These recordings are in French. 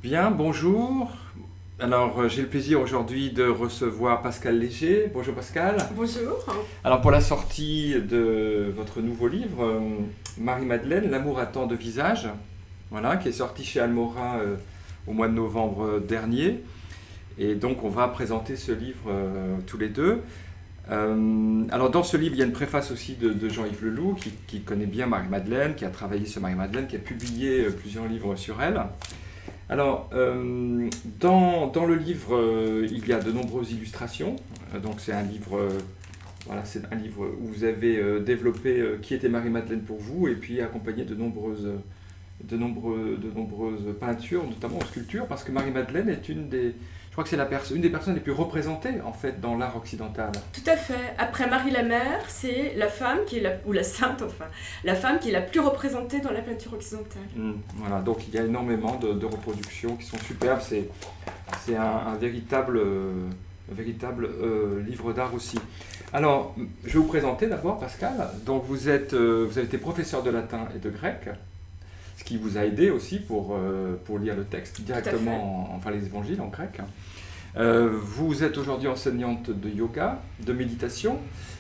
Bien, bonjour. Alors, j'ai le plaisir aujourd'hui de recevoir Pascal Léger. Bonjour Pascal. Bonjour. Alors, pour la sortie de votre nouveau livre, Marie-Madeleine, L'amour à tant de visages, voilà, qui est sorti chez Almora au mois de novembre dernier. Et donc, on va présenter ce livre tous les deux. Alors, dans ce livre, il y a une préface aussi de Jean-Yves Leloup, qui connaît bien Marie-Madeleine, qui a travaillé sur Marie-Madeleine, qui a publié plusieurs livres sur elle. Alors, dans le livre, il y a de nombreuses illustrations. Donc, c'est un livre, voilà, c'est un livre où vous avez développé qui était Marie-Madeleine pour vous, et puis accompagné de nombreuses peintures, notamment en sculpture, parce que Marie-Madeleine est je crois que c'est une des personnes les plus représentées en fait dans l'art occidental. Tout à fait. Après Marie la Mère, c'est la femme qui est ou la sainte enfin, la femme qui est la plus représentée dans la peinture occidentale. Voilà, donc il y a énormément de reproductions qui sont superbes. C'est un véritable livre d'art aussi. Alors, je vais vous présenter d'abord Pascal. Donc vous avez été professeur de latin et de grec, ce qui vous a aidé aussi pour lire le texte directement, enfin les évangiles en grec. Vous êtes aujourd'hui enseignante de yoga, de méditation,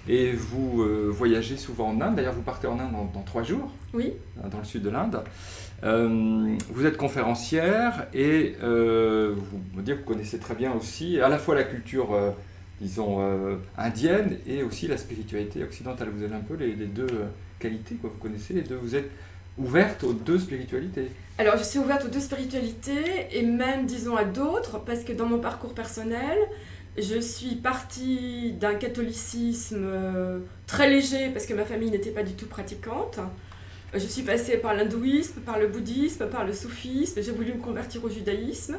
et vous voyagez souvent en Inde. D'ailleurs, vous partez en Inde dans 3 jours, oui, dans le sud de l'Inde. Vous êtes conférencière et vous connaissez très bien aussi à la fois la culture, indienne et aussi la spiritualité occidentale. Vous avez un peu les deux qualités, quoi. Vous connaissez les deux. Vous êtes ouverte aux deux spiritualités. Alors, je suis ouverte aux deux spiritualités et même, disons, à d'autres, parce que dans mon parcours personnel, je suis partie d'un catholicisme très léger, parce que ma famille n'était pas du tout pratiquante. Je suis passée par l'hindouisme, par le bouddhisme, par le soufisme, j'ai voulu me convertir au judaïsme,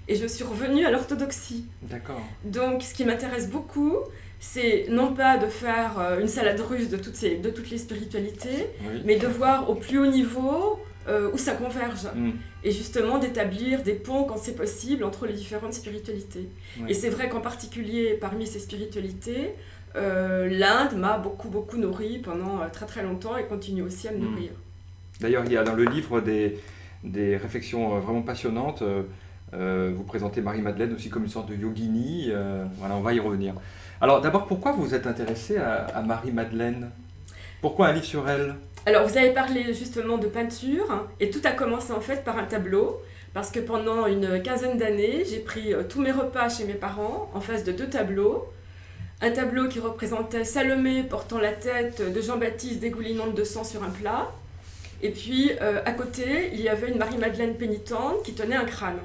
et je suis revenue à l'orthodoxie. D'accord. Donc, ce qui m'intéresse beaucoup, c'est non pas de faire une salade russe de toutes les spiritualités, Oui. mais de voir au plus haut niveau où ça converge. Et justement d'établir des ponts quand c'est possible entre les différentes spiritualités. Oui. Et c'est vrai qu'en particulier parmi ces spiritualités, l'Inde m'a beaucoup nourri pendant très très longtemps et continue aussi à me nourrir. D'ailleurs, il y a dans le livre des réflexions vraiment passionnantes. Vous présentez Marie-Madeleine aussi comme une sorte de yogini. Voilà, on va y revenir. Alors d'abord, pourquoi vous êtes intéressée à Marie-Madeleine ? Pourquoi un livre sur elle ? Alors vous avez parlé justement de peinture, et tout a commencé en fait par un tableau, parce que pendant une quinzaine d'années, j'ai pris tous mes repas chez mes parents en face de 2 tableaux. Un tableau qui représentait Salomé portant la tête de Jean-Baptiste dégoulinante de sang sur un plat, et puis à côté, il y avait une Marie-Madeleine pénitente qui tenait un crâne.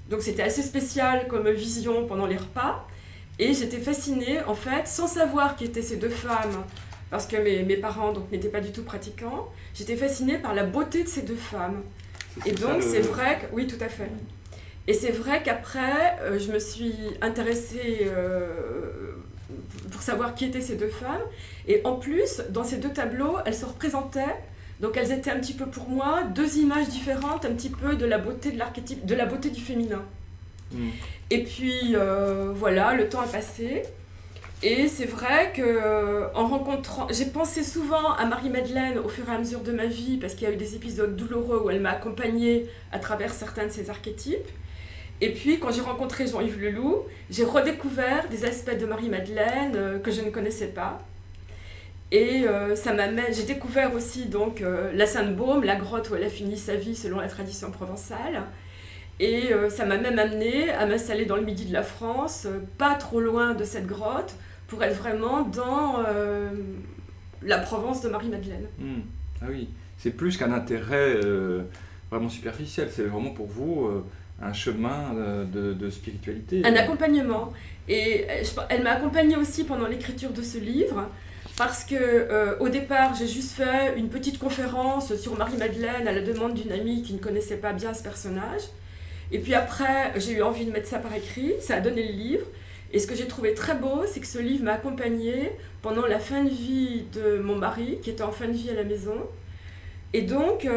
Donc c'était assez spécial comme vision pendant les repas, et j'étais fascinée en fait, sans savoir qui étaient ces 2 femmes, parce que mes parents donc, n'étaient pas du tout pratiquants, j'étais fascinée par la beauté de ces 2 femmes. Et donc c'est vrai que... Oui, tout à fait. Et c'est vrai qu'après, je me suis intéressée pour savoir qui étaient ces 2 femmes, et en plus, dans ces 2 tableaux, elles se représentaient, donc elles étaient un petit peu pour moi 2 images différentes, un petit peu de la beauté de l'archétype, de la beauté du féminin. Et puis voilà, le temps a passé. Et c'est vrai que en rencontrant, j'ai pensé souvent à Marie-Madeleine au fur et à mesure de ma vie, parce qu'il y a eu des épisodes douloureux où elle m'a accompagnée à travers certains de ces archétypes. Et puis quand j'ai rencontré Jean-Yves Leloup, j'ai redécouvert des aspects de Marie-Madeleine que je ne connaissais pas. Et j'ai découvert aussi donc la Sainte-Baume, la grotte où elle a fini sa vie selon la tradition provençale. Et ça m'a même amenée à m'installer dans le midi de la France, pas trop loin de cette grotte, pour être vraiment dans la Provence de Marie-Madeleine. Ah oui, c'est plus qu'un intérêt vraiment superficiel, c'est vraiment pour vous un chemin de spiritualité. Un accompagnement. Et elle m'a accompagnée aussi pendant l'écriture de ce livre, parce qu'au départ, j'ai juste fait une petite conférence sur Marie-Madeleine à la demande d'une amie qui ne connaissait pas bien ce personnage. Et puis après, j'ai eu envie de mettre ça par écrit, ça a donné le livre. Et ce que j'ai trouvé très beau, c'est que ce livre m'a accompagnée pendant la fin de vie de mon mari, qui était en fin de vie à la maison. Et donc,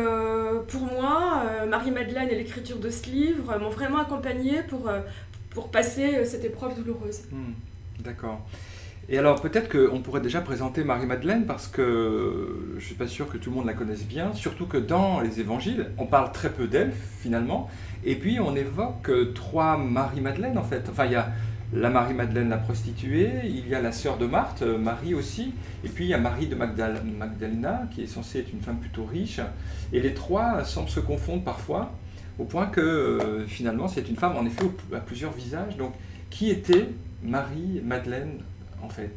pour moi, Marie-Madeleine et l'écriture de ce livre m'ont vraiment accompagnée pour passer cette épreuve douloureuse. D'accord. Et alors peut-être qu'on pourrait déjà présenter Marie-Madeleine parce que je ne suis pas sûr que tout le monde la connaisse bien, surtout que dans les évangiles, on parle très peu d'elle finalement, et puis on évoque trois Marie-Madeleine en fait. Enfin, il y a la Marie-Madeleine la prostituée, il y a la sœur de Marthe, Marie aussi, et puis il y a Marie de Magdalena qui est censée être une femme plutôt riche, et les trois semblent se confondre parfois, au point que finalement c'est une femme en effet à plusieurs visages. Donc qui était Marie-Madeleine en fait?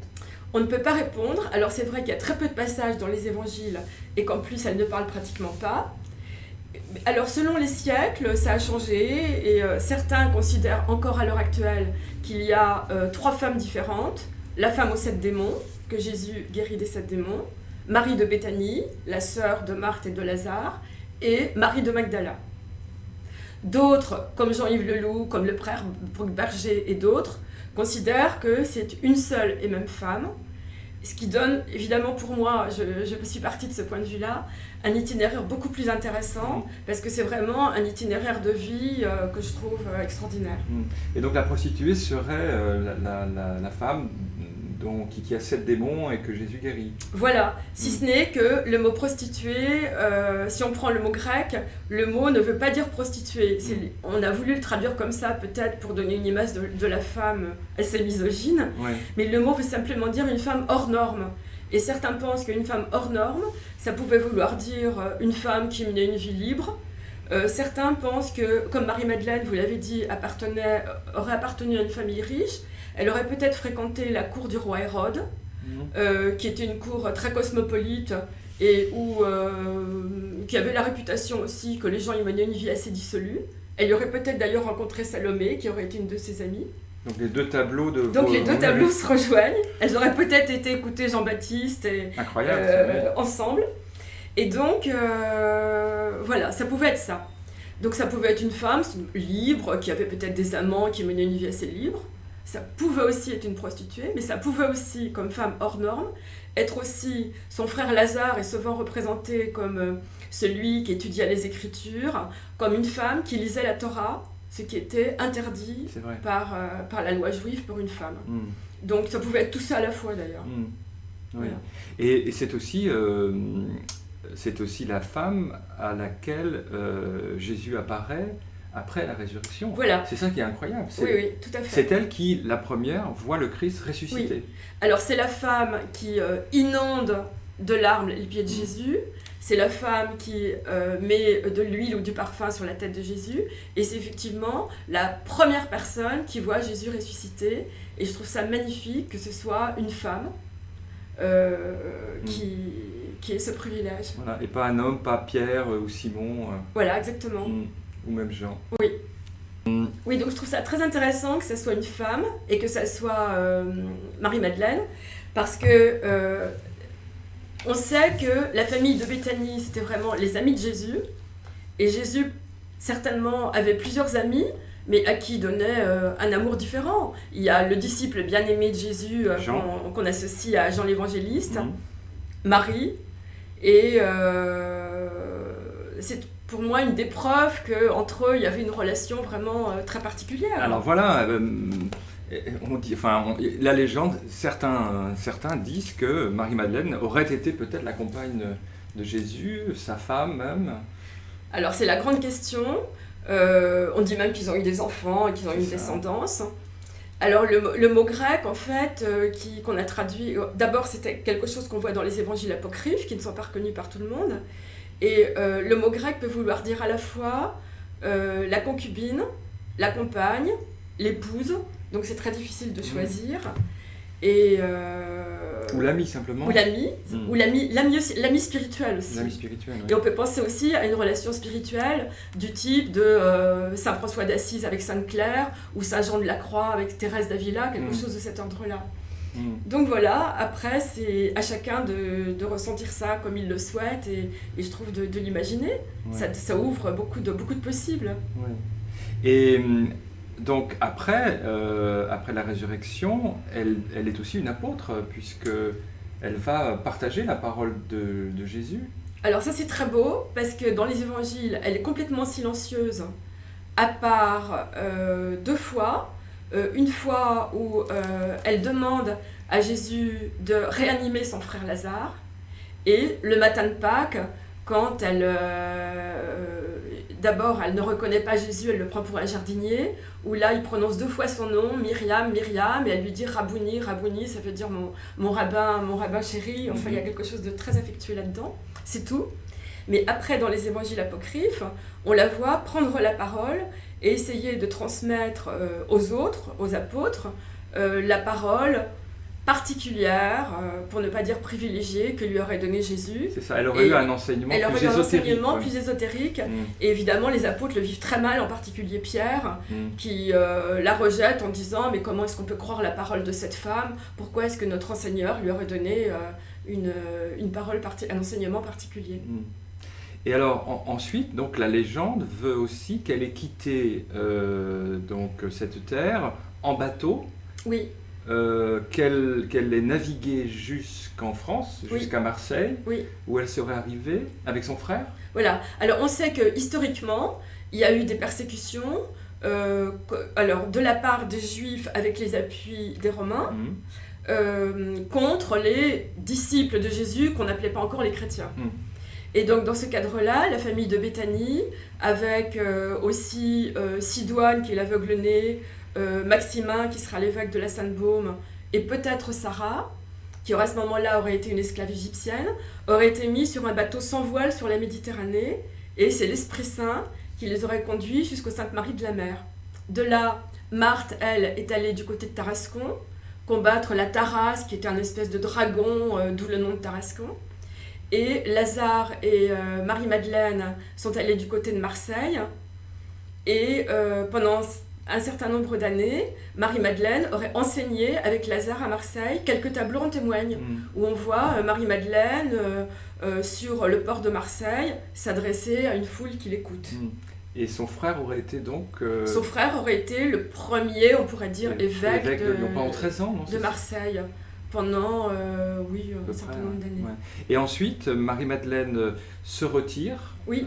On ne peut pas répondre. Alors c'est vrai qu'il y a très peu de passages dans les évangiles et qu'en plus elle ne parle pratiquement pas. Alors selon les siècles, ça a changé et certains considèrent encore à l'heure actuelle qu'il y a trois femmes différentes. La femme aux 7 démons, que Jésus guérit des 7 démons, Marie de Béthanie, la sœur de Marthe et de Lazare, et Marie de Magdala. D'autres, comme Jean-Yves Leloup, comme le frère Brooke-Berger et d'autres, considèrent que c'est une seule et même femme, ce qui donne, évidemment pour moi, je suis partie de ce point de vue-là, un itinéraire beaucoup plus intéressant, parce que c'est vraiment un itinéraire de vie que je trouve extraordinaire. Et donc la prostituée serait la femme qui a 7 démons et que Jésus guérit. Voilà, si ce n'est que le mot prostituée, si on prend le mot grec, le mot ne veut pas dire prostituée. On a voulu le traduire comme ça, peut-être pour donner une image de la femme assez misogyne, mais le mot veut simplement dire une femme hors norme. Et certains pensent qu'une femme hors norme, ça pouvait vouloir dire une femme qui menait une vie libre. Certains pensent que, comme Marie-Madeleine, vous l'avez dit, aurait appartenu à une famille riche. Elle aurait peut-être fréquenté la cour du roi Hérode, qui était une cour très cosmopolite et qui avait la réputation aussi que les gens y menaient une vie assez dissolue. Elle y aurait peut-être d'ailleurs rencontré Salomé, qui aurait été une de ses amies. Donc les deux tableaux de... Donc les deux tableaux se rejoignent. Elles auraient peut-être été écoutées Jean-Baptiste et ensemble. Et donc, voilà, ça pouvait être ça. Donc ça pouvait être une femme libre, qui avait peut-être des amants, qui menait une vie assez libre. Ça pouvait aussi être une prostituée, mais ça pouvait aussi, comme femme hors norme, être aussi son frère Lazare est souvent représenté comme celui qui étudiait les Écritures, comme une femme qui lisait la Torah, ce qui était interdit par la loi juive pour une femme. Donc ça pouvait être tout ça à la fois d'ailleurs. Oui. Voilà. Et c'est aussi la femme à laquelle Jésus apparaît après la résurrection. Voilà. C'est ça qui est incroyable. Oui, tout à fait. C'est elle qui, la première, voit le Christ ressuscité. Oui. Alors c'est la femme qui inonde de larmes les pieds de Jésus. C'est la femme qui met de l'huile ou du parfum sur la tête de Jésus. Et c'est effectivement la première personne qui voit Jésus ressuscité. Et je trouve ça magnifique que ce soit une femme qui ait ce privilège. Voilà. Et pas un homme, pas Pierre ou Simon. Voilà, exactement. Ou même Jean. Oui. Oui, donc je trouve ça très intéressant que ça soit une femme et que ça soit Marie-Madeleine, parce que on sait que la famille de Béthanie, c'était vraiment les amis de Jésus, et Jésus, certainement, avait plusieurs amis, mais à qui il donnait un amour différent. Il y a le disciple bien-aimé de Jésus qu'on associe à Jean l'Évangéliste, Marie, et c'est pour moi une des preuves qu'entre eux, il y avait une relation vraiment très particulière. Alors voilà, la légende, certains disent que Marie-Madeleine aurait été peut-être la compagne de Jésus, sa femme même. Alors c'est la grande question. On dit même qu'ils ont eu des enfants et qu'ils ont eu une descendance. Alors le mot grec, en fait, qu'on a traduit, d'abord c'était quelque chose qu'on voit dans les évangiles apocryphes, qui ne sont pas reconnus par tout le monde. Et le mot grec peut vouloir dire à la fois la concubine, la compagne, l'épouse, donc c'est très difficile de choisir. Et, ou l'ami simplement. Ou l'ami, ou l'ami spirituel aussi. L'ami spirituel, oui. Et on peut penser aussi à une relation spirituelle du type de Saint François d'Assise avec Sainte Claire, ou Saint Jean de la Croix avec Thérèse d'Avila, quelque chose de cet ordre-là. Donc voilà, après c'est à chacun de ressentir ça comme il le souhaite et je trouve de l'imaginer. Ça ouvre beaucoup de possibles. Et donc après la résurrection, elle est aussi une apôtre puisque elle va partager la parole de Jésus. Alors ça c'est très beau parce que dans les évangiles, elle est complètement silencieuse à part 2 fois. Une fois où elle demande à Jésus de réanimer son frère Lazare. Et le matin de Pâques, quand d'abord elle ne reconnaît pas Jésus, elle le prend pour un jardinier, où là il prononce 2 fois son nom, Myriam, Myriam, et elle lui dit Rabouni, Rabouni, ça veut dire mon rabbin chéri, enfin il y a quelque chose de très affectueux là-dedans, c'est tout. Mais après, dans les évangiles apocryphes, on la voit prendre la parole et essayer de transmettre aux autres, aux apôtres, la parole particulière, pour ne pas dire privilégiée, que lui aurait donné Jésus. C'est ça, elle aurait eu un enseignement plus ésotérique. Et évidemment, les apôtres le vivent très mal, en particulier Pierre, qui la rejette en disant « Mais comment est-ce qu'on peut croire la parole de cette femme ? Pourquoi est-ce que notre enseigneur lui aurait donné une parole, un enseignement particulier ?» Et alors ensuite, donc la légende veut aussi qu'elle ait quitté donc cette terre en bateau. Oui. Qu'elle ait navigué jusqu'en France, jusqu'à Marseille, où elle serait arrivée avec son frère. Voilà. Alors on sait que historiquement, il y a eu des persécutions, alors de la part des Juifs avec les appuis des Romains, contre les disciples de Jésus qu'on n'appelait pas encore les chrétiens. Et donc dans ce cadre-là, la famille de Béthanie, avec aussi Sidoine qui est l'aveugle-né, Maximin qui sera l'évêque de la Sainte-Baume, et peut-être Sarah, qui à ce moment-là aurait été une esclave égyptienne, aurait été mis sur un bateau sans voile sur la Méditerranée, et c'est l'Esprit Saint qui les aurait conduits jusqu'au Sainte-Marie de la Mer. De là, Marthe, elle, est allée du côté de Tarascon, combattre la Tarasque, qui était un espèce de dragon, d'où le nom de Tarascon. Et Lazare et Marie-Madeleine sont allés du côté de Marseille. Et pendant un certain nombre d'années, Marie-Madeleine aurait enseigné avec Lazare à Marseille. Quelques tableaux en témoignent, où on voit Marie-Madeleine sur le port de Marseille s'adresser à une foule qui l'écoute. Et son frère aurait été donc... Son frère aurait été le premier, on pourrait dire, évêque pendant 13 ans, non, de Marseille. Pendant, un certain nombre d'années. Ouais. Et ensuite, Marie-Madeleine se retire. Oui.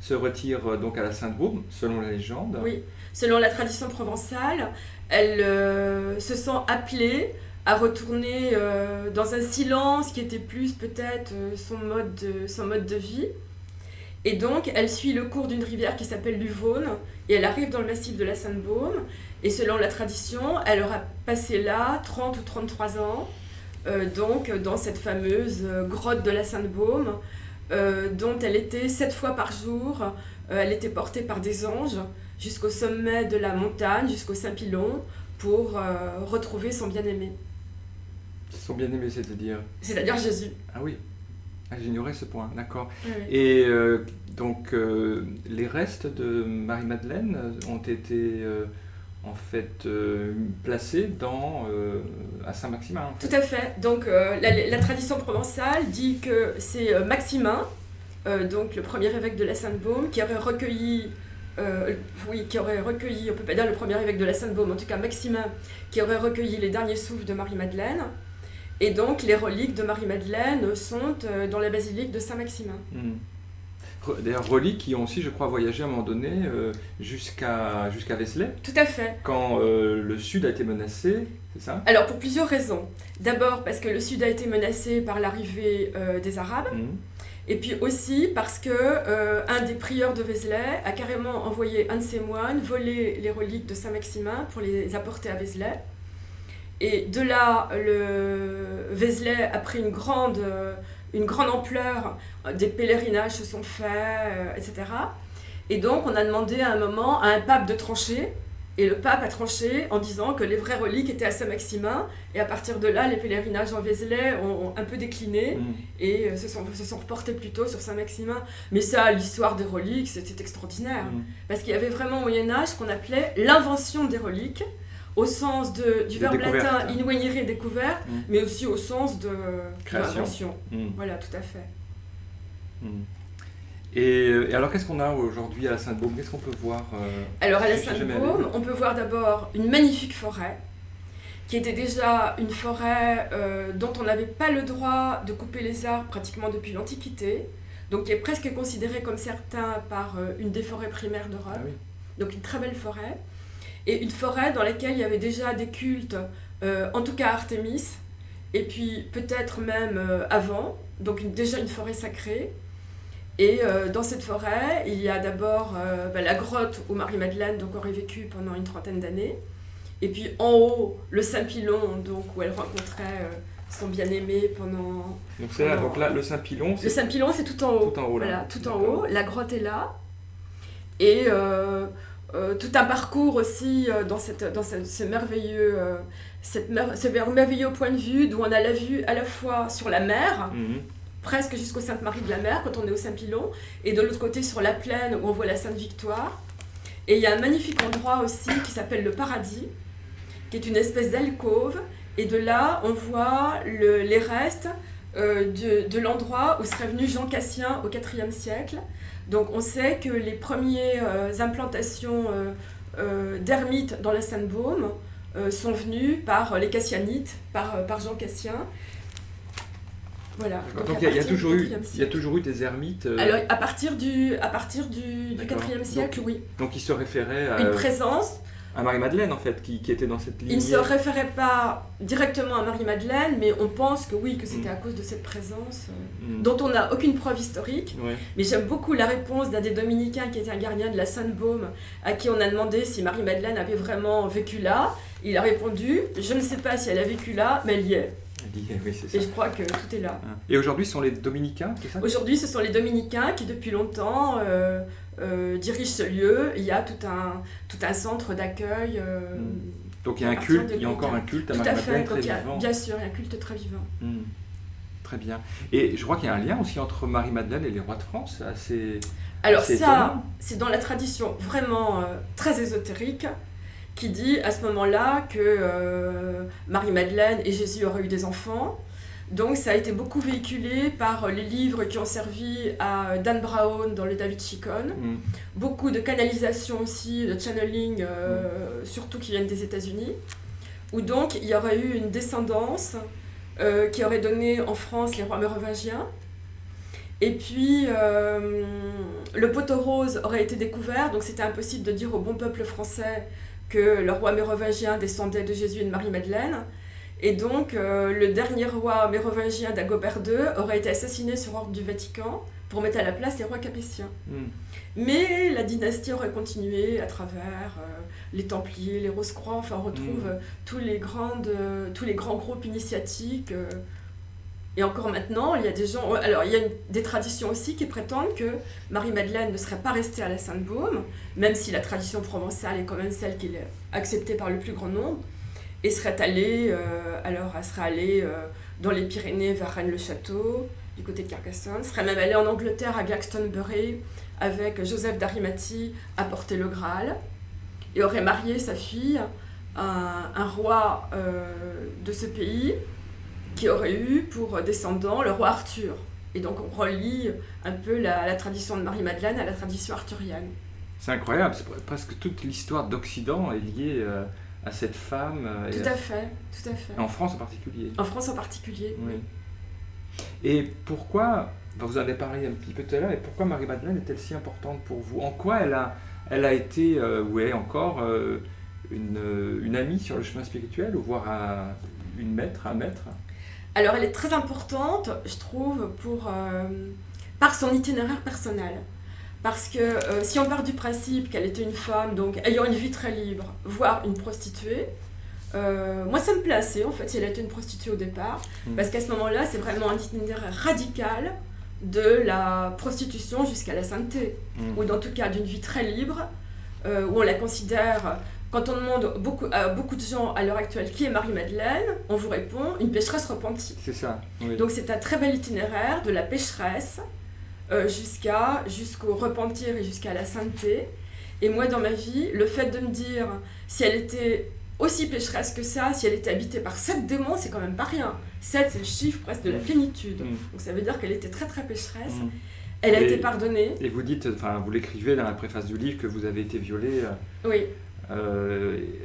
Se retire donc à la Sainte-Baume, selon la légende. Oui. Selon la tradition provençale, elle se sent appelée à retourner dans un silence qui était plus peut-être son mode de vie. Et donc, elle suit le cours d'une rivière qui s'appelle l'Uvaune, et elle arrive dans le massif de la Sainte-Baume. Et selon la tradition, elle aura passé là 30 ou 33 ans, donc dans cette fameuse grotte de la Sainte-Baume, dont elle était 7 fois par jour, elle était portée par des anges jusqu'au sommet de la montagne, jusqu'au Saint-Pilon, pour retrouver son bien-aimé. Son bien-aimé, c'est-à-dire ? C'est-à-dire Jésus. Ah oui, j'ignorais ce point, d'accord. Oui. Et donc, les restes de Marie-Madeleine ont été... en fait, placé à Saint-Maximin. En fait. Tout à fait. Donc, la tradition provençale dit que c'est Maximin, donc le premier évêque de la Sainte-Baume, qui aurait recueilli, on peut pas dire le premier évêque de la Sainte-Baume, en tout cas Maximin, qui aurait recueilli les derniers souffles de Marie-Madeleine. Et donc, les reliques de Marie-Madeleine sont dans la basilique de Saint-Maximin. D'ailleurs, reliques qui ont aussi, je crois, voyagé à un moment donné jusqu'à Vézelay. Tout à fait. Quand le Sud a été menacé, c'est ça ? Alors, pour plusieurs raisons. D'abord, parce que le Sud a été menacé par l'arrivée des Arabes. Et puis aussi parce que un des prieurs de Vézelay a carrément envoyé un de ses moines voler les reliques de Saint-Maximin pour les apporter à Vézelay. Et de là, le Vézelay a pris une grande ampleur, des pèlerinages se sont faits, etc. Et donc on a demandé à un moment à un pape de trancher, et le pape a tranché en disant que les vraies reliques étaient à Saint-Maximin, et à partir de là, les pèlerinages en Vézelay ont un peu décliné, et se sont reportés plutôt sur Saint-Maximin. Mais ça, l'histoire des reliques, c'était extraordinaire, parce qu'il y avait vraiment au Moyen-Âge ce qu'on appelait l'invention des reliques, au sens du verbe latin invenire, découverte, mais aussi au sens de l'invention. Voilà, tout à fait. Et alors, qu'est-ce qu'on a aujourd'hui à la Sainte-Baume ? Qu'est-ce qu'on peut voir Alors, à la Sainte-Baume, on peut voir d'abord une magnifique forêt, qui était déjà une forêt dont on n'avait pas le droit de couper les arbres pratiquement depuis l'Antiquité, donc qui est presque considérée comme certains par une des forêts primaires d'Europe. Ah oui. Donc, une très belle forêt. Et une forêt dans laquelle il y avait déjà des cultes en tout cas Artémis, et puis peut-être même avant, donc déjà une forêt sacrée. Et dans cette forêt, il y a d'abord la grotte où Marie-Madeleine donc, aurait vécu pendant une trentaine d'années. Et puis en haut, le Saint-Pilon, donc, où elle rencontrait son bien-aimé pendant... Donc c'est là, donc là, le Saint-Pilon, le Saint-Pilon, c'est tout en haut. Tout en haut, là. Voilà, tout en haut. La grotte est là. Et tout un parcours aussi dans ce merveilleux, ce merveilleux point de vue, d'où on a la vue à la fois sur la mer, presque jusqu'au Sainte-Marie de la Mer, quand on est au Saint-Pilon, et de l'autre côté sur la plaine, où on voit la Sainte-Victoire. Et il y a un magnifique endroit aussi qui s'appelle le Paradis, qui est une espèce d'alcôve, et de là, on voit les restes de l'endroit où serait venu Jean Cassien au IVe siècle. Donc on sait que les premières implantations d'ermites dans la Sainte-Baume sont venues par les Cassianites, par Jean Cassien. Voilà. Donc il y a toujours eu des ermites. Alors à partir du IVe siècle, oui. Donc il se référait à une présence. À Marie-Madeleine en fait, qui était dans cette lignée. Il ne se référait pas directement à Marie-Madeleine, mais on pense que oui, que c'était à cause de cette présence dont on n'a aucune preuve historique. Ouais. Mais j'aime beaucoup la réponse d'un des dominicains qui était un gardien de la Sainte-Baume, à qui on a demandé si Marie-Madeleine avait vraiment vécu là. Il a répondu « Je ne sais pas si elle a vécu là, mais elle y est ». Oui, c'est ça. Et je crois que tout est là. Et aujourd'hui, ce sont les dominicains, c'est ça ? Aujourd'hui, ce sont les dominicains qui, depuis longtemps, dirigent ce lieu. Il y a tout un centre d'accueil. Donc il y a un culte, il y a encore un culte à Marie-Madeleine très vivant. Bien sûr, il y a un culte très vivant. Très bien. Et je crois qu'il y a un lien aussi entre Marie-Madeleine et les rois de France. Alors assez ça, étonnant. C'est dans la tradition vraiment très ésotérique, qui dit à ce moment-là que Marie-Madeleine et Jésus auraient eu des enfants. Donc ça a été beaucoup véhiculé par les livres qui ont servi à Dan Brown dans le Da Vinci Code. Beaucoup de canalisation aussi, de channeling, surtout qui viennent des États-Unis. Où donc il y aurait eu une descendance qui aurait donné en France les rois mérovingiens. Et puis le poteau rose aurait été découvert, donc c'était impossible de dire au bon peuple français que le roi mérovingien descendait de Jésus et de Marie-Madeleine. Et donc, le dernier roi mérovingien Dagobert II aurait été assassiné sur ordre du Vatican pour mettre à la place les rois capétiens. Mais la dynastie aurait continué à travers les Templiers, les Rose-Croix, enfin on retrouve tous les grands groupes initiatiques. Et encore maintenant, il y a des gens... Alors, il y a des traditions aussi qui prétendent que Marie-Madeleine ne serait pas restée à la Sainte-Baume, même si la tradition provençale est quand même celle qui est acceptée par le plus grand nombre, et serait allée, elle serait allée dans les Pyrénées vers Rennes-le-Château, du côté de Carcassonne, serait même allée en Angleterre à Glastonbury avec Joseph d'Arimathie à porter le Graal, et aurait marié sa fille à un roi de ce pays, qui aurait eu pour descendant le roi Arthur. Et donc on relie un peu la tradition de Marie-Madeleine à la tradition arthurienne. C'est incroyable, c'est presque toute l'histoire d'Occident est liée à cette femme. Tout à fait. En France en particulier. En France en particulier. Oui. Et pourquoi, vous en avez parlé un petit peu tout à l'heure, et pourquoi Marie-Madeleine est-elle si importante pour vous ? En quoi elle a été, ou est encore, une amie sur le chemin spirituel, ou voire un maître ? Alors elle est très importante, je trouve, par son itinéraire personnel. Parce que si on part du principe qu'elle était une femme, donc ayant une vie très libre, voire une prostituée, moi ça me plaît assez en fait si elle était une prostituée au départ, parce qu'à ce moment-là c'est vraiment un itinéraire radical de la prostitution jusqu'à la sainteté, ou dans tout cas d'une vie très libre, où on la considère... Quand on demande à beaucoup de gens à l'heure actuelle qui est Marie-Madeleine, on vous répond une pécheresse repentie. C'est ça. Oui. Donc c'est un très bel itinéraire de la pécheresse jusqu'au repentir et jusqu'à la sainteté. Et moi dans ma vie, le fait de me dire si elle était aussi pécheresse que ça, si elle était habitée par 7 démons, c'est quand même pas rien. 7 c'est le chiffre presque de la plénitude. Donc ça veut dire qu'elle était très très pécheresse. Elle a été pardonnée. Et vous dites, vous l'écrivez dans la préface du livre que vous avez été violée. Oui. À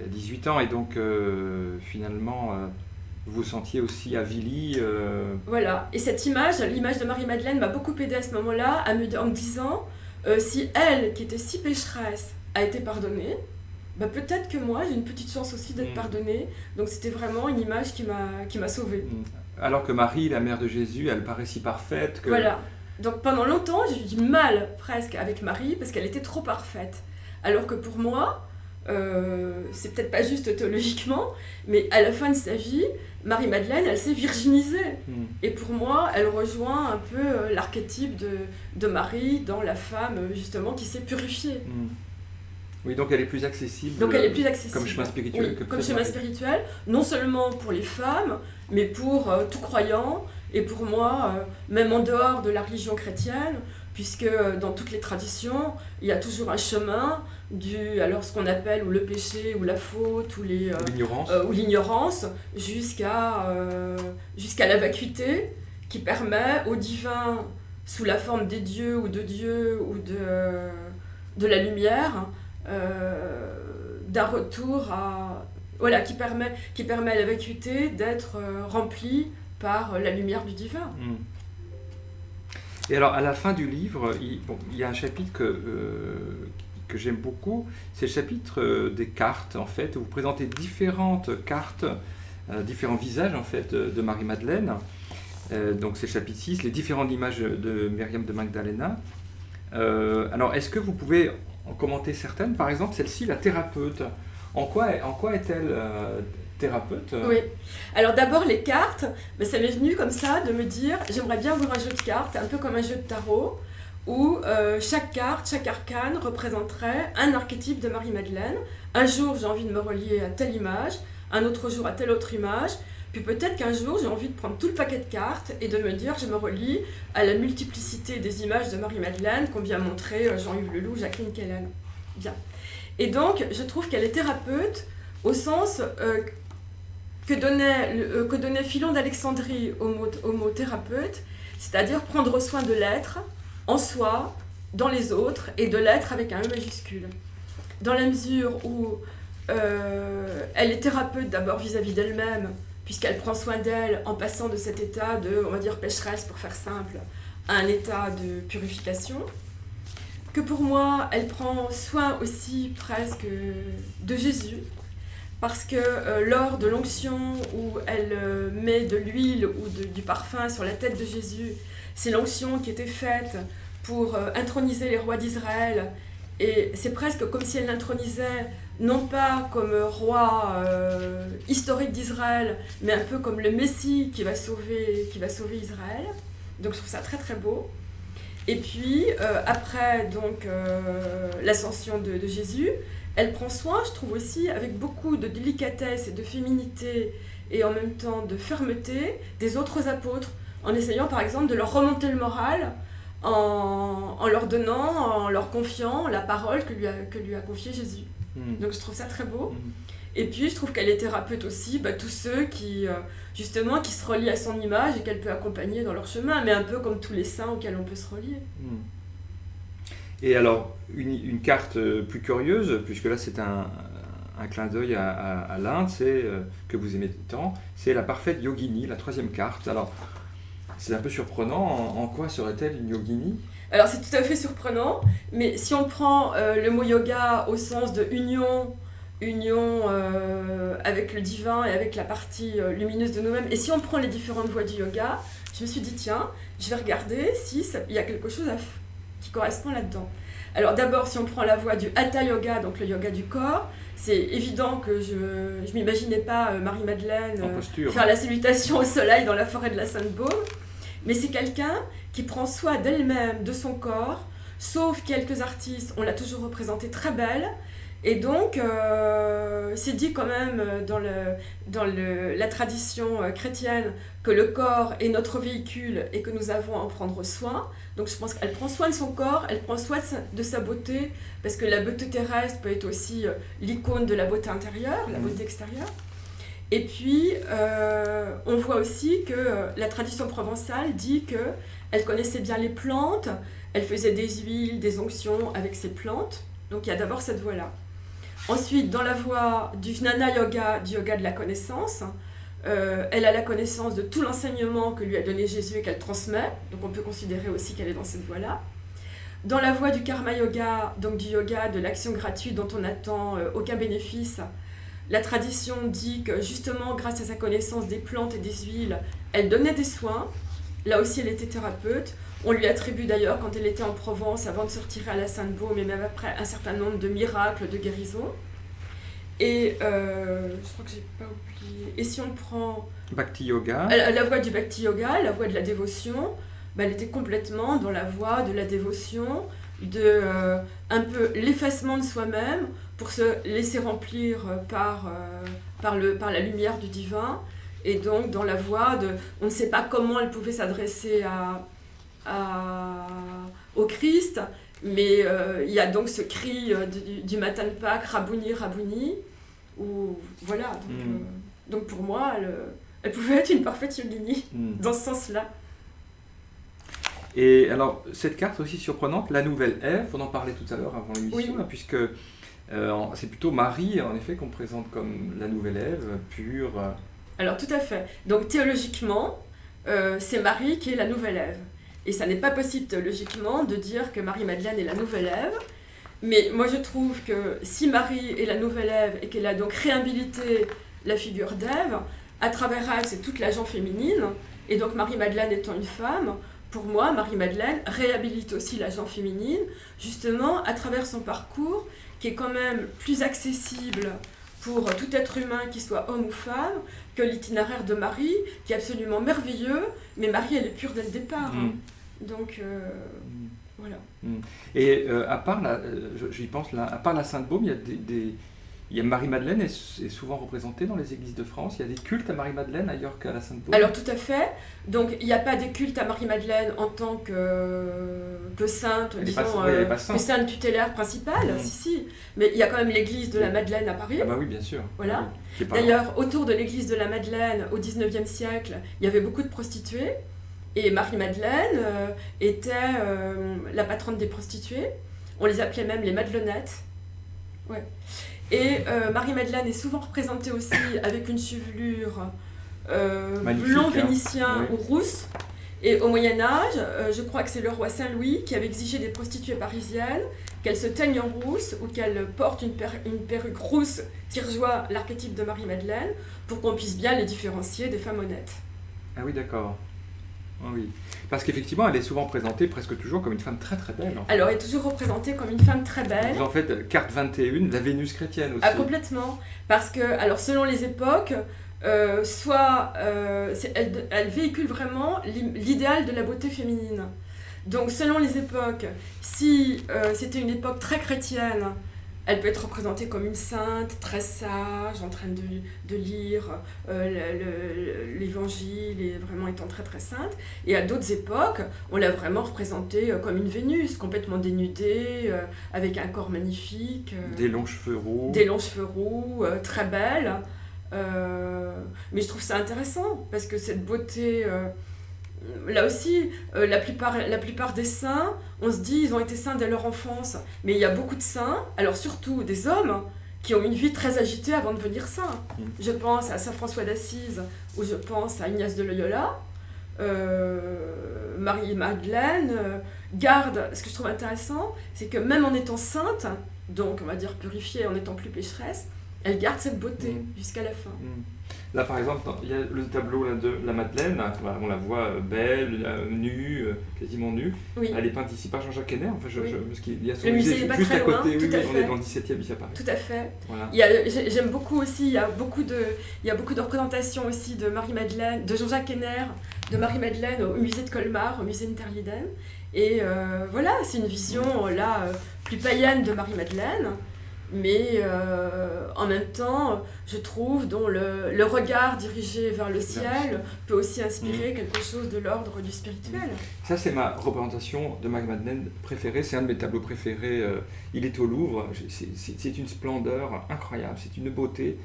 18 ans, et donc finalement vous vous sentiez aussi avilie. Voilà, et cette l'image de Marie-Madeleine m'a beaucoup aidée à ce moment-là en me disant si elle, qui était si pécheresse, a été pardonnée, peut-être que moi, j'ai une petite chance aussi d'être pardonnée. Donc c'était vraiment une image qui m'a sauvée. Alors que Marie, la mère de Jésus, elle paraît si parfaite que... Voilà. Donc pendant longtemps, j'ai eu du mal presque avec Marie parce qu'elle était trop parfaite. Alors que pour moi, c'est peut-être pas juste théologiquement, mais à la fin de sa vie, Marie-Madeleine, elle s'est virginisée. Et pour moi, elle rejoint un peu l'archétype de Marie dans la femme, justement, qui s'est purifiée. Oui, donc elle est plus accessible. Donc elle est plus accessible. Comme chemin spirituel. Oui, comme chemin spirituel, non seulement pour les femmes, mais pour tout croyant, et pour moi, même en dehors de la religion chrétienne, puisque dans toutes les traditions, il y a toujours un chemin alors ce qu'on appelle ou le péché, ou la faute, ou l'ignorance, jusqu'à la vacuité, qui permet au divin, sous la forme des dieux, ou de Dieu, ou de la lumière, d'un retour à... Voilà, qui permet à la vacuité d'être remplie par la lumière du divin. Et alors, à la fin du livre, il y a un chapitre que j'aime beaucoup, c'est le chapitre des cartes, en fait, où vous présentez différentes cartes, différents visages, en fait, de Marie-Madeleine. Donc, c'est le chapitre 6, les différentes images de Myriam de Magdalena. Alors, est-ce que vous pouvez en commenter certaines? Par exemple, celle-ci, la thérapeute. En quoi est-elle thérapeute? Oui. Alors d'abord les cartes, ça m'est venu comme ça de me dire j'aimerais bien avoir un jeu de cartes, un peu comme un jeu de tarot, où chaque carte, chaque arcane représenterait un archétype de Marie-Madeleine. Un jour j'ai envie de me relier à telle image, un autre jour à telle autre image, puis peut-être qu'un jour j'ai envie de prendre tout le paquet de cartes et de me dire je me relie à la multiplicité des images de Marie-Madeleine qu'ont bien montré Jean-Yves Leloup, Jacqueline Kellen. Bien. Et donc, je trouve qu'elle est thérapeute au sens que donnait Philon d'Alexandrie au mot thérapeute, c'est-à-dire prendre soin de l'être en soi, dans les autres, et de l'être avec un E majuscule. Dans la mesure où elle est thérapeute d'abord vis-à-vis d'elle-même, puisqu'elle prend soin d'elle en passant de cet état de, on va dire, pécheresse, pour faire simple, à un état de purification. Que pour moi, elle prend soin aussi presque de Jésus, parce que lors de l'onction où elle met de l'huile ou du parfum sur la tête de Jésus, c'est l'onction qui était faite pour introniser les rois d'Israël, et c'est presque comme si elle l'intronisait non pas comme roi historique d'Israël, mais un peu comme le Messie qui va sauver Israël. Donc je trouve ça très très beau. Et puis, après donc, l'ascension de Jésus, elle prend soin, je trouve aussi, avec beaucoup de délicatesse et de féminité, et en même temps de fermeté, des autres apôtres, en essayant par exemple de leur remonter le moral, en leur donnant, en leur confiant la parole que lui a confiée Jésus. Donc je trouve ça très beau. Et puis je trouve qu'elle est thérapeute aussi, tous ceux qui se relient à son image et qu'elle peut accompagner dans leur chemin, mais un peu comme tous les saints auxquels on peut se relier. Et alors, une carte plus curieuse, puisque là c'est un clin d'œil à l'Inde, c'est que vous aimez tant, c'est la parfaite yogini, la 3e carte. Alors, c'est un peu surprenant, en quoi serait-elle une yogini? Alors c'est tout à fait surprenant, mais si on prend le mot yoga au sens de union avec le divin et avec la partie lumineuse de nous-mêmes, et si on prend les différentes voies du yoga, je me suis dit tiens, je vais regarder si il y a quelque chose qui correspond là-dedans. Alors d'abord, si on prend la voie du Hatha Yoga, donc le yoga du corps, c'est évident que je ne m'imaginais pas Marie-Madeleine faire la salutation au soleil dans la forêt de la Sainte-Baume, mais c'est quelqu'un qui prend soin d'elle-même, de son corps, sauf quelques artistes, on l'a toujours représentée très belle, et donc c'est dit quand même dans la tradition chrétienne que le corps est notre véhicule et que nous avons à en prendre soin. Donc je pense qu'elle prend soin de son corps, elle prend soin de sa beauté, parce que la beauté terrestre peut être aussi l'icône de la beauté intérieure, la beauté extérieure. Et puis on voit aussi que la tradition provençale dit qu'elle connaissait bien les plantes, elle faisait des huiles, des onctions avec ces plantes. Donc il y a d'abord cette voie-là. Ensuite, dans la voie du Jnana Yoga, du yoga de la connaissance, elle a la connaissance de tout l'enseignement que lui a donné Jésus et qu'elle transmet. Donc on peut considérer aussi qu'elle est dans cette voie-là. Dans la voie du karma yoga, donc du yoga de l'action gratuite dont on n'attend aucun bénéfice, la tradition dit que justement grâce à sa connaissance des plantes et des huiles, elle donnait des soins. Là aussi elle était thérapeute. On lui attribue d'ailleurs quand elle était en Provence avant de se retirer à la Sainte-Baume et même après un certain nombre de miracles de guérison. Et je crois que j'ai pas oublié. Et si on prend Bhakti Yoga. la voie du Bhakti Yoga, la voie de la dévotion, elle était complètement dans la voie de la dévotion, de un peu l'effacement de soi-même pour se laisser remplir par la lumière du divin. Et donc dans la voie de... On ne sait pas comment elle pouvait s'adresser au Christ, mais il y a donc ce cri du matin de Pâques, Rabouni, Rabouni, où voilà, donc pour moi, elle pouvait être une parfaite yogini, dans ce sens-là. Et alors, cette carte aussi surprenante, la nouvelle Ève, on en parlait tout à l'heure avant l'émission, là, puisque c'est plutôt Marie, en effet, qu'on présente comme la nouvelle Ève, pure. Alors tout à fait. Donc théologiquement, c'est Marie qui est la nouvelle Ève. Et ça n'est pas possible théologiquement de dire que Marie-Madeleine est la nouvelle Ève. Mais moi je trouve que si Marie est la nouvelle Ève et qu'elle a donc réhabilité la figure d'Ève, à travers elle c'est toute la gent féminine, et donc Marie-Madeleine étant une femme, pour moi Marie-Madeleine réhabilite aussi la gent féminine, justement à travers son parcours qui est quand même plus accessible pour tout être humain, qu'il soit homme ou femme, que l'itinéraire de Marie, qui est absolument merveilleux, mais Marie elle est pure dès le départ. Donc voilà. Et à part j'y pense là, à part la Sainte-Baume, il y a Marie-Madeleine est souvent représentée dans les églises de France. Il y a des cultes à Marie-Madeleine ailleurs qu'à la Sainte-Baume. Alors tout à fait. Donc il n'y a pas des cultes à Marie-Madeleine en tant que sainte, disons, que sainte tutélaire principale, si. Mais il y a quand même l'église de la Madeleine à Paris. Ah bah oui, bien sûr. Voilà. Oui. D'ailleurs, autour de l'église de la Madeleine, au 19e siècle, il y avait beaucoup de prostituées. Et Marie-Madeleine était la patronne des prostituées. On les appelait même les Madelenettes. Ouais. Et Marie-Madeleine est souvent représentée aussi avec une chevelure blond vénitien ou rousse. Et au Moyen-Âge, je crois que c'est le roi Saint-Louis qui avait exigé des prostituées parisiennes qu'elles se teignent en rousse ou qu'elles portent une perruque rousse qui rejoint l'archétype de Marie-Madeleine pour qu'on puisse bien les différencier des femmes honnêtes. Ah oui, d'accord. Oui, parce qu'effectivement, elle est souvent présentée presque toujours comme une femme très très belle. En fait. Alors, elle est toujours représentée comme une femme très belle. En fait, carte 21, la Vénus chrétienne aussi. Ah, complètement. Parce que, alors, selon les époques, elle véhicule vraiment l'idéal de la beauté féminine. Donc, selon les époques, si c'était une époque très chrétienne, elle peut être représentée comme une sainte, très sage, en train de lire l'évangile et vraiment étant très très sainte. Et à d'autres époques, on l'a vraiment représentée comme une Vénus, complètement dénudée, avec un corps magnifique. Des longs cheveux roux. Des longs cheveux roux, très belle. Mais je trouve ça intéressant, parce que cette beauté... là aussi, la plupart des saints, on se dit ils ont été saints dès leur enfance, mais il y a beaucoup de saints, alors surtout des hommes, qui ont une vie très agitée avant de devenir saints. Je pense à saint François d'Assise, ou je pense à Ignace de Loyola, Marie-Madeleine, garde. Ce que je trouve intéressant, c'est que même en étant sainte, donc on va dire purifiée, en étant plus pécheresse, elle garde cette beauté jusqu'à la fin. Là, par exemple, il y a le tableau là, de la Madeleine, on la voit belle, nue, quasiment nue. Oui. Elle est peinte ici par Jean-Jacques Henner, parce qu'il y a son le musée musée n'est pas juste très à côté, loin, on est dans le 17e ici à Paris. Tout à fait. Voilà. J'aime beaucoup aussi, il y a beaucoup de représentations aussi de Marie-Madeleine, de Jean-Jacques Henner, de Marie-Madeleine au musée de Colmar, au musée Interlinden. Et voilà, c'est une vision là plus païenne de Marie-Madeleine. Mais en même temps, je trouve dont le regard dirigé vers le ciel peut aussi inspirer quelque chose de l'ordre du spirituel. Ça, c'est ma représentation de Marie-Madeleine préférée, c'est un de mes tableaux préférés. Il est au Louvre, c'est une splendeur incroyable, c'est une beauté.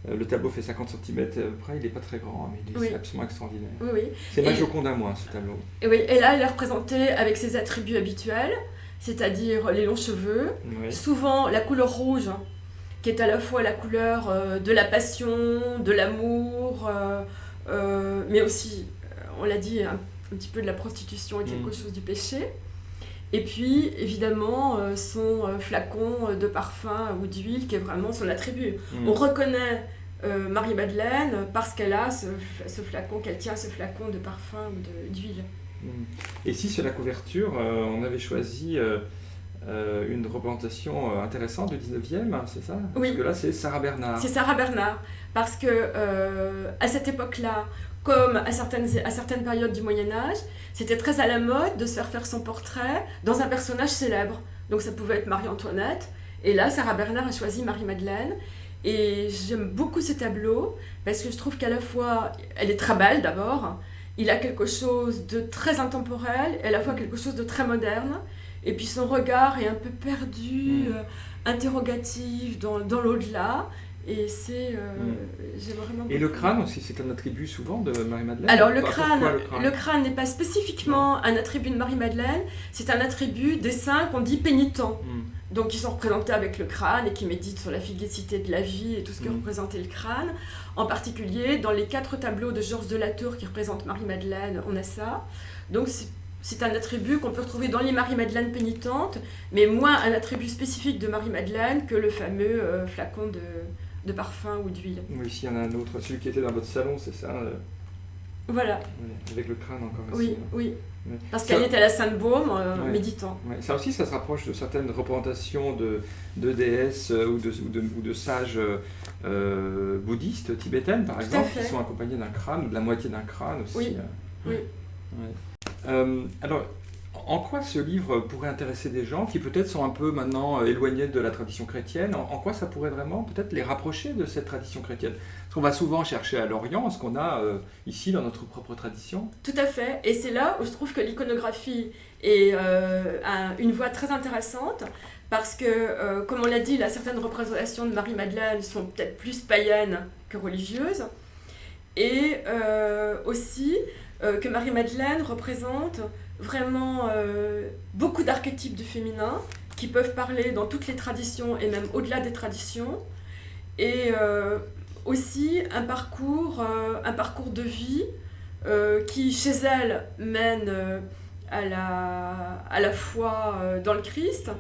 Le tableau fait 50 cm à peu près, il n'est pas très grand, mais il est absolument extraordinaire. Oui. C'est ma Joconde à moi, ce tableau. Et là, elle est représentée avec ses attributs habituels, c'est-à-dire les longs cheveux, souvent la couleur rouge, qui est à la fois la couleur de la passion, de l'amour, mais aussi, on l'a dit, un petit peu de la prostitution et quelque chose du péché. Et puis, évidemment, son flacon de parfum ou d'huile qui est vraiment son attribut. On reconnaît Marie-Madeleine parce qu'elle a ce flacon, qu'elle tient ce flacon de parfum ou d'huile. Et ici, sur la couverture, on avait choisi une représentation intéressante du 19e, c'est ça? Oui. Parce que là, c'est Sarah Bernard. C'est Sarah Bernard, parce que à cette époque-là, comme à certaines périodes du Moyen-Âge, c'était très à la mode de se faire son portrait dans un personnage célèbre. Donc ça pouvait être Marie-Antoinette, et là, Sarah Bernard a choisi Marie-Madeleine. Et j'aime beaucoup ce tableau, parce que je trouve qu'à la fois, elle est très belle d'abord, il a quelque chose de très intemporel, et à la fois quelque chose de très moderne. Et puis son regard est un peu perdu, interrogatif dans l'au-delà. Et j'aime vraiment beaucoup. Et le crâne aussi, c'est un attribut souvent de Marie-Madeleine? Alors le crâne n'est pas spécifiquement un attribut de Marie-Madeleine, c'est un attribut des saints qu'on dit pénitents. Donc qui sont représentés avec le crâne et qui méditent sur la fugacité de la vie et tout ce que représentait le crâne. En particulier, dans les 4 tableaux de Georges de Latour qui représentent Marie-Madeleine, on a ça. Donc c'est un attribut qu'on peut retrouver dans les Marie-Madeleine pénitentes, mais moins un attribut spécifique de Marie-Madeleine que le fameux flacon de parfum ou d'huile. Oui, ici il y en a un autre, celui qui était dans votre salon, c'est ça? Voilà. Oui, avec le crâne encore ici. Oui. Parce qu'elle était à la Sainte-Baume, méditant. Ça aussi, ça se rapproche de certaines représentations de déesses ou de sages bouddhistes tibétaines, par exemple, qui sont accompagnés d'un crâne, ou de la moitié d'un crâne aussi. Oui. Alors, en quoi ce livre pourrait intéresser des gens qui peut-être sont un peu maintenant éloignés de la tradition chrétienne? En quoi ça pourrait vraiment peut-être les rapprocher de cette tradition chrétienne? Parce qu'on va souvent chercher à l'Orient ce qu'on a ici dans notre propre tradition. Tout à fait, et c'est là où je trouve que l'iconographie est une voie très intéressante, parce que, comme on l'a dit, là, certaines représentations de Marie-Madeleine sont peut-être plus païennes que religieuses, et aussi que Marie-Madeleine représente vraiment beaucoup d'archétypes du féminin qui peuvent parler dans toutes les traditions et même au-delà des traditions, et aussi un parcours de vie qui chez elle mène à la foi dans le Christ,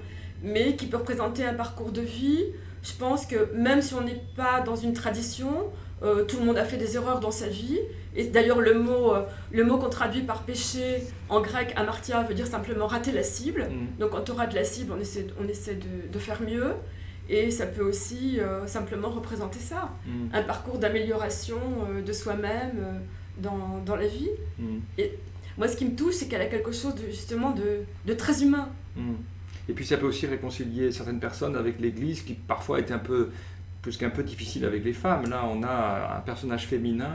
mais qui peut représenter un parcours de vie. Je pense que même si on n'est pas dans une tradition, tout le monde a fait des erreurs dans sa vie. Et d'ailleurs, le mot qu'on traduit par péché en grec, amartia, veut dire simplement rater la cible. Donc quand on rate la cible, on essaie de faire mieux. Et ça peut aussi simplement représenter ça. Un parcours d'amélioration de soi-même dans la vie. Et moi, ce qui me touche, c'est qu'elle a quelque chose justement de très humain. Et puis ça peut aussi réconcilier certaines personnes avec l'Église qui parfois était plus qu'un peu difficile avec les femmes. Là, on a un personnage féminin,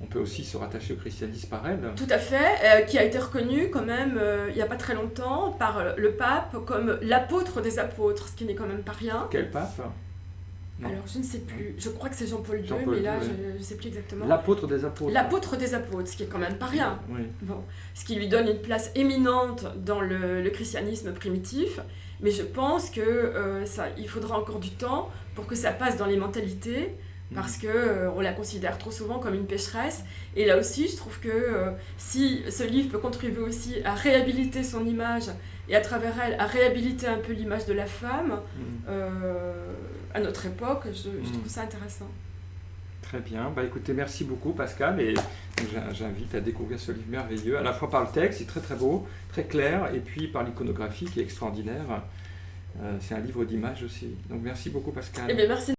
on peut aussi se rattacher au christianisme par elle. Tout à fait, qui a été reconnu quand même il n'y a pas très longtemps par le pape comme l'apôtre des apôtres, ce qui n'est quand même pas rien. Quel pape? Alors, je ne sais plus. Je crois que c'est Jean-Paul II, mais là, je ne sais plus exactement. L'apôtre des apôtres. L'apôtre des apôtres, ce qui est quand même pas rien. Oui. Bon, ce qui lui donne une place éminente dans le christianisme primitif. Mais je pense que il faudra encore du temps pour que ça passe dans les mentalités, parce qu'on la considère trop souvent comme une pécheresse. Et là aussi, je trouve que si ce livre peut contribuer aussi à réhabiliter son image, et à travers elle, à réhabiliter un peu l'image de la femme, à notre époque, je trouve ça intéressant. Très bien. Écoutez, merci beaucoup Pascal, et j'invite à découvrir ce livre merveilleux, à la fois par le texte, c'est très très beau, très clair, et puis par l'iconographie qui est extraordinaire. C'est un livre d'images aussi. Donc merci beaucoup Pascal. Eh bien, merci.